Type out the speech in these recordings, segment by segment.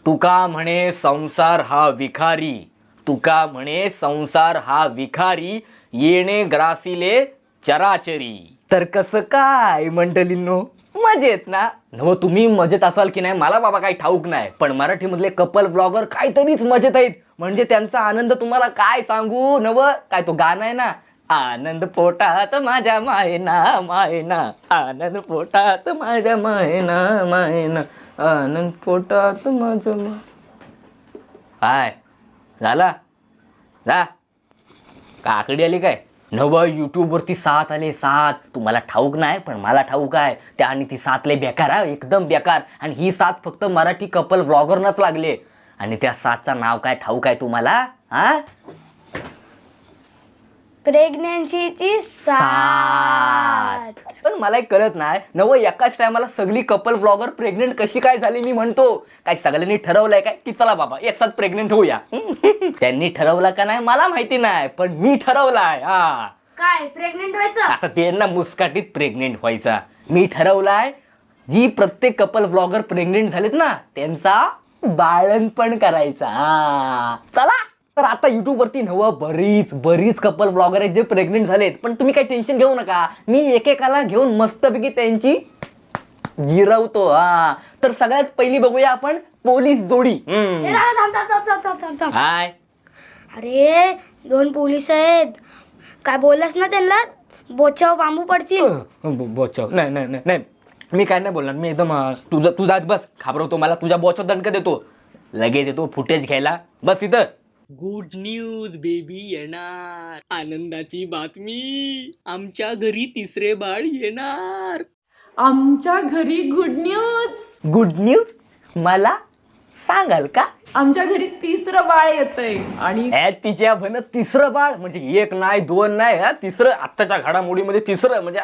तुका म्हणे संसार हा विखारी, तुका म्हणे संसार हा विखारी, येणे ग्रासिले चराचरी. तर कसं काय मंडळींनो, मजेत ना? नव तुम्ही मजेत असाल की नाही मला बाबा काही ठाऊक नाही, पण मराठीमधले कपल ब्लॉगर काहीतरीच मजेत आहेत. म्हणजे त्यांचा आनंद तुम्हाला काय सांगू. नव काय तो गाणं आहे ना, आनंद पोटात माझ्या मायना मायना, आनंद पोटात माझ्या मायना मायना, आनंद पोटात माझ्या काय झाला जा काकडी आली काय. नव यूट्यूबवरती 7 आले 7. तुम्हाला ठाऊक नाही पण मला ठाऊक आहे त्या, आणि ती 7 लय बेकार आहे, एकदम बेकार. आणि ही 7 फक्त मराठी कपल व्लॉगरनाच लागले. आणि त्या 7चं नाव काय ठाऊक आहे तुम्हाला? हा, प्रेग्नन्सीची 7. पण मला एक कळत नाही नव, एकाच टायमाला सगळी कपल ब्लॉगर प्रेग्नेंट कशी काय झाली. मी म्हणतो काय सगळ्यांनी ठरवलंय काय की चला बाबा एक साथ प्रेग्नेंट होऊया. त्यांनी ठरवलं का नाही मला माहिती नाही, पण मी ठरवलाय. हा काय प्रेग्नेंट व्हायचं? आता त्यांना मुस्काटीत प्रेग्नेंट व्हायचा. मी ठरवलाय जी प्रत्येक कपल ब्लॉगर प्रेग्नेंट झालेत ना त्यांचा बाळणपण करायचा. चला तर आता युट्यूब वरती बरीच कपल ब्लॉगर आहेत जे प्रेग्नेंट झालेत. पण तुम्ही काही टेन्शन घेऊ नका, मी एकेकाला घेऊन मस्तपैकी त्यांची जिरवतो. हा तर सगळ्यात पहिली बघूया आपण पोलीस जोडी. हाय अरे 2 पोलीस आहेत, काय बोललास ना त्यांना बोचाव बांबू पडतील. बोचव नाही नाही नाही नाही, मी काय नाही बोलणार. मी एकदम तुझा बस घाबरवतो मला, तुझ्या बोचव दणका देतो, लगेच येतो फुटेज घ्यायला. बस इथं. गुड न्यूज बेबी येणार, आनंदाची बातमी, आमच्या घरी 3रे बाळ येणार. आमच्या घरी गुड न्यूज. गुड न्यूज मला सांगाल का? आमच्या घरी 3रं बाळ येतंय. आणि तिच्या म्हणत 3रं बाळ म्हणजे 1 नाही 2 नाही, हा 3रं. आत्ताच्या घडामोडीमध्ये 3रं म्हणजे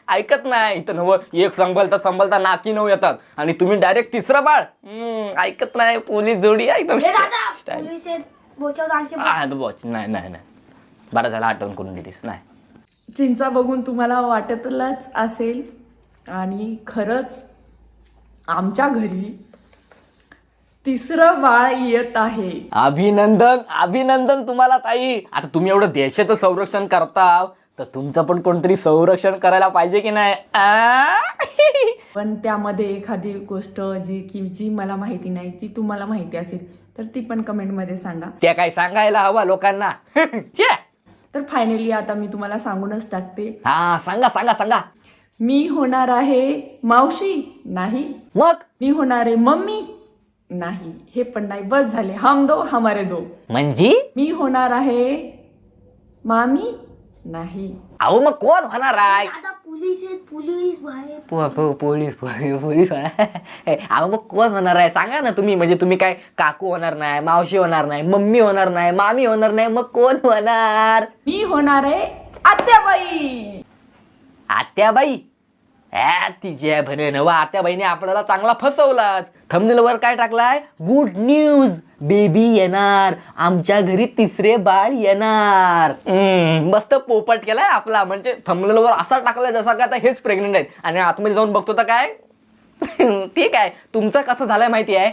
ऐकत नाही. इथं नव एक संभलता नाकी 9 येतात आणि तुम्ही डायरेक्ट 3रं बाळ. ऐकत नाही. पोलीस जोडी एकदम पोलीस आहेत, बोचाव आणखी नाही नाही नाही, बरं झालं आठवण करून दिलीस. नाही चिंचा बघून तुम्हाला वाटतलंच असेल, आणि खरंच आमच्या घरी 3रं बाळ येत आहे. अभिनंदन अभिनंदन तुम्हाला ताई. आता तुम्ही एवढं देशाचं संरक्षण करता तर तुमचं पण कोणतरी संरक्षण करायला पाहिजे की नाही. पण त्यामध्ये एखादी गोष्ट जी मला माहिती नाही, ती तुम्हाला माहिती असेल तर ती पण कमेंटमध्ये सांगा. त्या काय सांगायला हवा लोकांना. तर फायनली आता मी तुम्हाला सांगूनच टाकते. हा सांगा सांगा सांगा. मी होणार आहे मावशी नाही, मग मी होणार आहे मम्मी नाही, हे पण नाही, बस झाले. हम दो हमारे दो. म्हणजे मी होणार आहे मामी नाही. अहो मग कोण होणार आहे? आता पोलीस आहेत, पोलीस बाहेर. पोलीस अहो मग कोण होणार आहे सांगा ना तुम्ही. म्हणजे तुम्ही काय काकू होणार नाही, मावशी होणार नाही, मम्मी होणार नाही, मामी होणार नाही, मग कोण होणार? मी होणार आहे आत्याबाई. आत्याबाई? तिच्या म्हणे नवा आत्याबाईने आपल्याला चांगला फसवलाच. थंबनेलवर काय टाकलाय? गुड न्यूज बेबी येणार, आमच्या घरी 3रे बाळ येणार. मस्त पोपट केलाय आपला. म्हणजे थंबनेलवर असा टाकलाय जसा का आता हेच प्रेग्नेंट आहेत, आणि आतमध्ये जाऊन बघतो तर काय. ठीक आहे. तुमचं कसं झालंय माहिती आहे?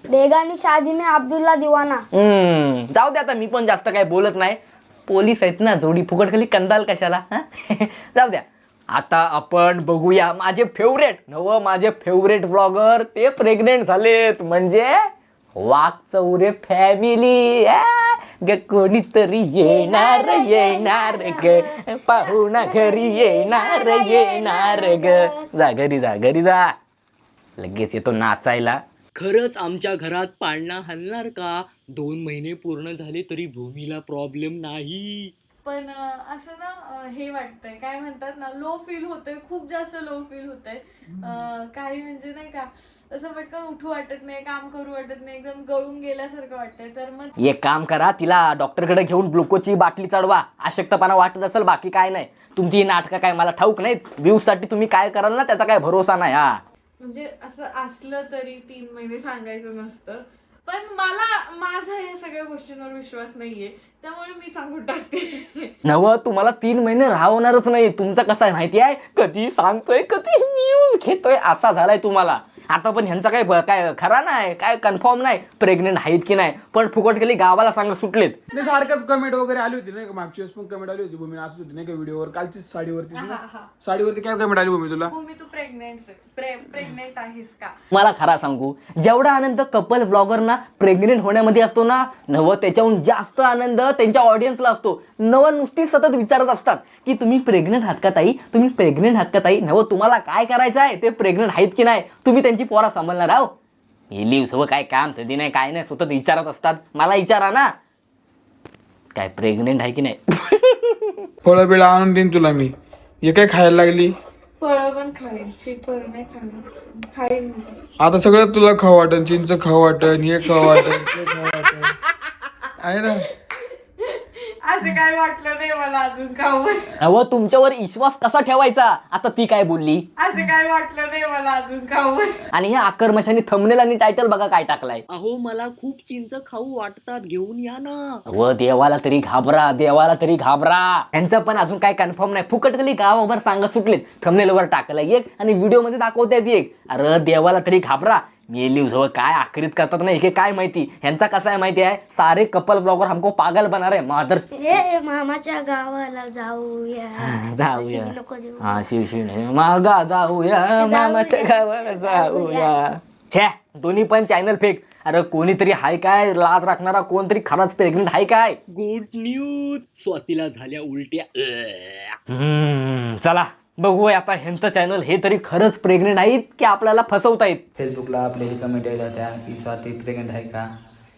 बेगानी शादी में अब्दुल्ला दिवाना. जाऊ दे आता, मी पण जास्त काय बोलत नाही. पोलीस आहेत ना जोडी, फुकट खाली कंदाल कशाला. जाऊ द्या. आता आपण बघूया माझे फेवरेट ब्लॉगर, ते प्रेग्नेंट झालेत. म्हणजे वाकचौरे फॅमिली. ग कोणीतरी येणार ग, पाहुणा घरी येणार ग. जा घरी जा. लगेच येतो नाचायला. खरंच आमच्या घरात पाळणा हलणार का? 2 महिने पूर्ण झाले तरी भूमीला प्रॉब्लेम नाही. पण असं ना हे वाटतंय, काय म्हणतात ना, लो फील होतंय, खूप जास्त लो फील होतंय. काही म्हणजे नाही का, असं पटकन उठू वाटत नाही, काम करू वाटत नाही, एकदम गळून गेल्यासारखं वाटतंय. तर मग एक काम करा, तिला डॉक्टरकडे घेऊन ग्लुकोजची बाटली चढवा. अशक्तपणा वाटत असेल, बाकी काय नाही. तुमची ही नाटकं काय मला ठाऊक नाहीत. व्ह्यूजसाठी तुम्ही काय कराल ना त्याचा काय भरोसा नाही. हा म्हणजे असं असलं तरी 3 महिने सांगायचं नसतं. पण मला माझा या सगळ्या गोष्टींवर विश्वास नाहीये, त्यामुळे मी सांगून टाकते. नव तुम्हाला 3 महिने राहणारच नाही. तुमचं कसं आहे माहिती आहे, कधी सांगतोय कधी न्यूज घेतोय, असा झालाय तुम्हाला. आता पण ह्यांचा काय खरा नाही, काय कन्फर्म नाही प्रेग्नेंट आहेत की नाही, पण फुकट गेली गावाला सांगा सुटलेत. नाही सारखंच कमेंट वगैरे आली होती नाही का, मागची वेळेस पण कमेंट आली होती भूमी नाचत होती नाही का व्हिडिओवर, कालचीच साडीवरती काय कमेंट आली भूमी तुला? भूमी तू प्रेग्नेंट आहेस का? मला खरा सांगू, जेवढा आनंद कपल ब्लॉगरना प्रेग्नेंट होण्यामध्ये असतो ना, नव त्याच्याहून जास्त आनंद त्यांच्या ऑडियन्सला असतो. नव नुसती सतत विचारत असतात की तुम्ही प्रेग्नेंट आहात का ताई, तुम्ही प्रेग्नेंट आहात का ताई, नव तुम्हाला काय करायचं आहे, ते प्रेग्नेंट आहेत की नाही, तुम्ही त्यांची पोरा सांभाळणार आहो. हे सगळं काय काम थदी नाही काय नाही, सतत विचारत असतात. मला विचारा ना काय प्रेग्नेंट आहे की नाही. फळं बिळं आणून देईन तुला मी. हे काय खायला लागली? फळं पण खायची, फळं नाही खाईन. आता सगळं तुला खाऊ वाटन, चिंच खाऊ वाटन, हे खाऊ वाटन, ते खाऊ वाटन आहे ना. असं काय वाटलं नाही मला अजून खाऊन. अहो तुमच्यावर विश्वास कसा ठेवायचा, आता ती काय बोलली. असं काय वाटलं नाही मला अजून खाऊन. आणि ह्या आकर्मशाने थंबनेल आणि टायटल बघा काय टाकलाय. अहो मला खूप चिंच खाऊ वाटतात, घेऊन या ना. व देवाला तरी घाबरा, देवाला तरी घाबरा. यांचं पण अजून काय कन्फर्म नाही, फुकट गेली गावावर सांगत सुटलेत. थंबनेलवर टाकलाय एक आणि व्हिडिओ मध्ये दाखवतात एक. अरे देवाला तरी घाबरा. मेली जवळ काय आखरीत करतात ना, हे काय माहिती. ह्यांचा कसा आहे माहिती आहे, सारे कपल ब्लॉगर हमको पागल बना रहे मादर. ए मामाच्या गावाला जाऊया. जाऊया नको देऊ. हा शिवशिव नाही मागा जाऊया, मामाच्या गावाला जाऊया. छे दोन्ही पण चॅनल फेक. अरे कोणीतरी हाय काय लाज राखणारा, कोणतरी खराच प्रेग्नेंट हाय काय. गुड न्यूज, स्वातीला झाल्या उलट्या. चला बघूया आता ह्यांचं चॅनल हे तरी खरंच प्रेग्नेंट आहेत की आपल्याला फसवतायत. फेसबुकला आपल्याला कमेंट यायला होत्या की स्वाती प्रेग्नेंट आहे का,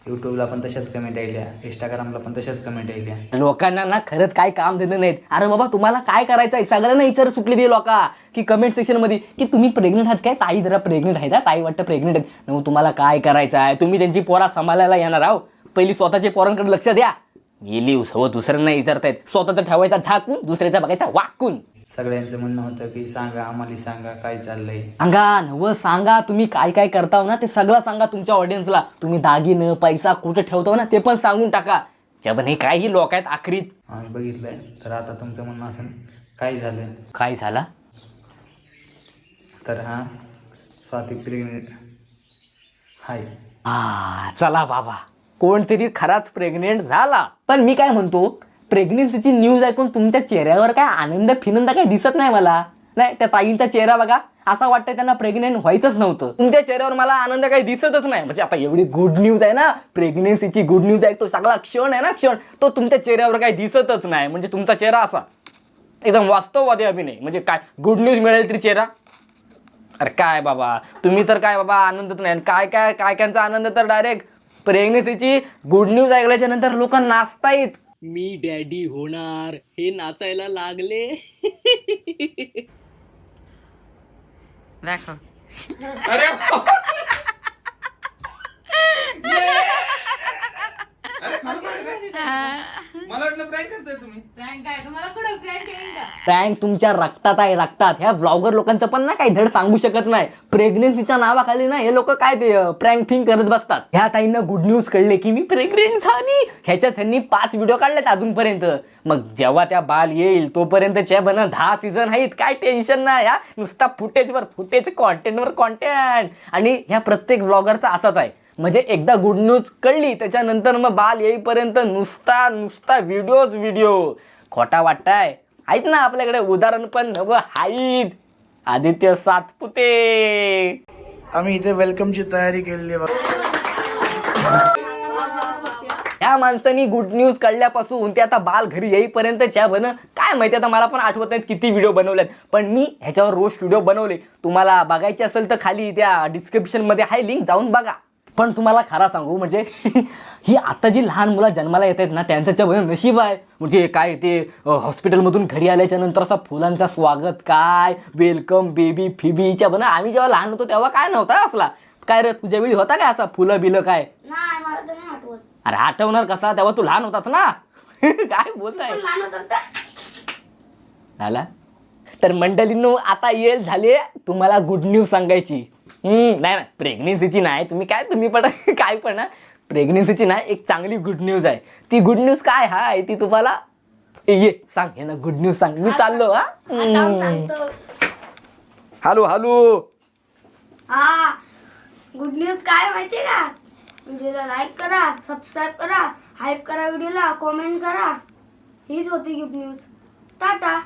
यूट्यूबला पण तशाच कमेंट यायल्या, इंस्टाग्रामला पण तशाच कमेंट यायल्या. लोकांना ना खरंच काय काम देत नाहीत. अरे बाबा तुम्हाला काय करायचं आहे, सगळ्यांना विचार सुटली दे लोका की कमेंट सेक्शन मध्ये की तुम्ही प्रेग्नेंट आहात काय, ताई जरा प्रेग्नेंट आहे का, ताई वाटतं प्रेग्नेंट आहेत. मग तुम्हाला काय करायचं आहे, तुम्ही त्यांची पोरा सांभाळायला येणार आहो, पहिली स्वतःच्या पोरांकडे लक्ष द्या. गेली सव दुसऱ्यांना विचारतायत, स्वतःचा ठेवायचा झाकून, दुसऱ्याचा बघायचा वाकून. सगळ्यांचं म्हणणं होतं की सांगा आम्हाला, सांगा काय चाललंय. सांगा नव सांगा, तुम्ही काय काय करताव ना ते सगळं सांगा तुमच्या ऑडियन्सला. तुम्ही दागिनं पैसा कुठे ठेवताव ना ते पण सांगून टाका. जबन हे काही लोक आहेत आखरीत. आम्ही बघितलंय, तर आता तुमचं म्हणणं असं काय झालं. काय झाला तर हा स्वाती प्रेग्नेंट हाय. चला बाबा कोणतरी खराच प्रेग्नेंट झाला. पण मी काय म्हणतो, प्रेग्नेन्सीची न्यूज ऐकून तुमच्या चेहऱ्यावर काय आनंद फिनंद काय दिसत नाही मला. नाही त्या ताईंचा चेहरा बघा, असं वाटतं त्यांना प्रेग्नेंट व्हायचंच नव्हतं. तुमच्या चेहऱ्यावर मला आनंद काही दिसतच नाही. म्हणजे आता एवढी गुड न्यूज आहे ना, प्रेग्नेन्सीची गुड न्यूज आहे, तो सगळा क्षण आहे ना क्षण, तो तुमच्या चेहऱ्यावर काही दिसतच नाही. म्हणजे तुमचा चेहरा असा एकदम वास्तववादी अभिनय. म्हणजे काय गुड न्यूज मिळेल तरी चेहरा. अरे काय बाबा तुम्ही तर काय बाबा आनंदच नाही. काय काय काय कायचा आनंद तर डायरेक्ट प्रेग्नेन्सीची गुड न्यूज ऐकल्याच्या नंतर लोक नाचतायत. मी डॅडी होणार हे नाचायला लागले. मला वाटलं प्रँक करताय तुम्ही. प्रँक तुमच्या रक्तात आहे, रक्तात. ह्या ब्लॉगर लोकांचं पण ना काही धड सांगू शकत नाही. प्रेग्नेन्सीच्या नावाखाली ना हे लोक काय ते प्रँक फिंग करत बसतात. ह्या ताईंना गुड न्यूज कळले की मी प्रेग्नेंट झाली, ह्याच्यात ह्यांनी 5 व्हिडिओ काढलेत अजूनपर्यंत. मग जेव्हा त्या बाल येईल तोपर्यंतच्या बन 10 सीझन आहेत, काय टेन्शन नाही. ह्या नुसता फुटेजवर फुटेज, कॉन्टेंटवर कॉन्टेंट. आणि ह्या प्रत्येक ब्लॉगरचा असाच आहे. म्हणजे एकदा गुड न्यूज कळली त्याच्यानंतर मग बाल येईपर्यंत नुसता नुसता व्हिडिओ. खोटा वाटताय. आहेत ना आपल्याकडे उदाहरण पण नवं आहेत. आदित्य सातपुते. आम्ही इथे वेलकमची तयारी केलेली आहे. ह्या माणसांनी गुड न्यूज कळल्यापासून ते आता बाल घरी येईपर्यंतच्या काय माहिती, आता मला पण आठवत नाहीत किती व्हिडिओ बनवलेत. पण मी ह्याच्यावर रोज व्हिडिओ बनवले. तुम्हाला बघायचे असेल तर खाली त्या डिस्क्रिप्शनमध्ये आहे लिंक, जाऊन बघा. पण तुम्हाला खरा सांगू म्हणजे ही आता जी लहान मुलं जन्माला येत आहेत ना त्यांचं नशीब आहे. म्हणजे काय ते हॉस्पिटलमधून घरी आल्याच्या नंतर असा फुलांचा स्वागत, काय वेलकम बेबी फिबीच्या आम्ही जेव्हा लहान होतो तेव्हा काय नव्हता असला. काय रे तुझ्या वेळी होता काय असा फुलं बिलं काय? नाही मला तर नाही आठवत. अरे आठवणार कसा, तेव्हा तू लहान होतास ना. काय बोलताय लहान होतास का? झाला तर मंडळींनो आता येईल झाले तुम्हाला गुड न्यूज सांगायची. नाही प्रेग्नेन्सीची नाही, तुम्ही पण काय पण ना, प्रेग्नेन्सीची नाही, एक चांगली गुड न्यूज आहे. ती गुड न्यूज काय हाय ती तुम्हाला ये सांग. हे ना गुड न्यूज सांग. मी चाललो. आता सांगतो. हॅलो हा गुड न्यूज काय माहितीये का? व्हिडिओला लाईक करा, सबस्क्राईब करा, हाईप करा व्हिडिओला, कॉमेंट करा. हीच होती गुड न्यूज. टाटा.